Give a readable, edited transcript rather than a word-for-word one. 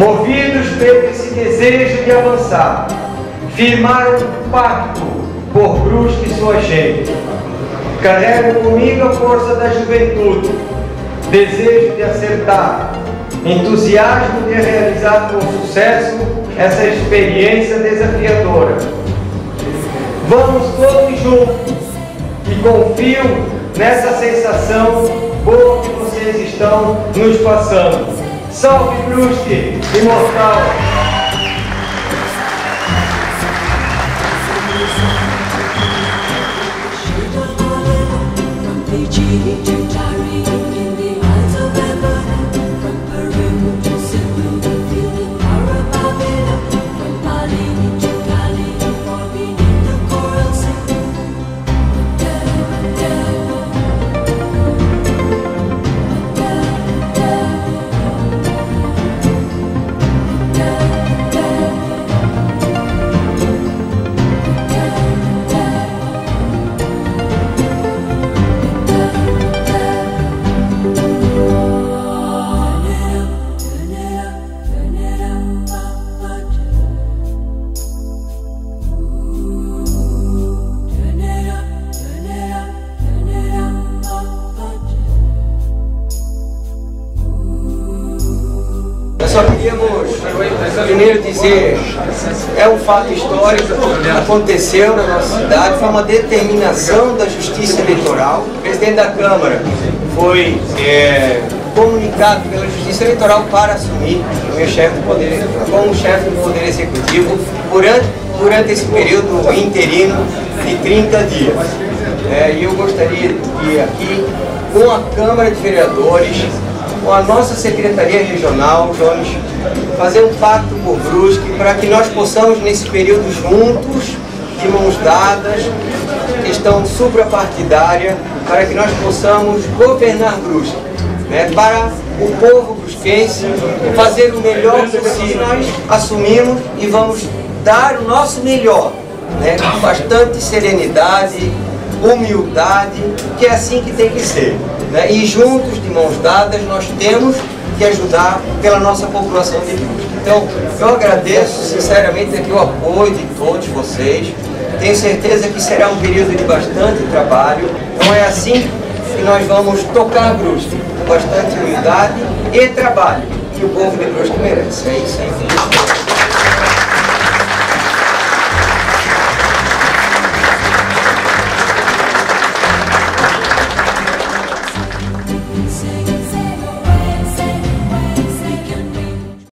Movidos por esse desejo de avançar, firmaram um pacto por Brusque e sua gente. Carrego comigo a força da juventude, desejo de acertar, entusiasmo de realizar com sucesso essa experiência desafiadora. Vamos todos juntos e confio nessa sensação boa que vocês estão nos passando. Salve Brusque, imortal! Só queríamos primeiro dizer, é um fato histórico, aconteceu na nossa cidade, foi uma determinação da Justiça Eleitoral. O presidente da Câmara foi comunicado pela Justiça Eleitoral para assumir o meu chefe do poder, como chefe do Poder Executivo durante esse período interino de 30 dias. E eu gostaria de aqui, com a Câmara de Vereadores, com a nossa Secretaria Regional, Jones, fazer um pacto por Brusque para que nós possamos, nesse período, juntos, de mãos dadas, questão suprapartidária, para que nós possamos governar Brusque, para o povo brusquense, fazer o melhor possível. Nós assumimos e vamos dar o nosso melhor, com bastante serenidade, humildade, que é assim que tem que ser. E juntos, de mãos dadas, nós temos que ajudar pela nossa população de Brusque. Então, eu agradeço sinceramente aqui o apoio de todos vocês. Tenho certeza que será um período de bastante trabalho. Então é assim que nós vamos tocar Brusque, com bastante humildade e trabalho, que o povo de Brusque merece. É isso aí.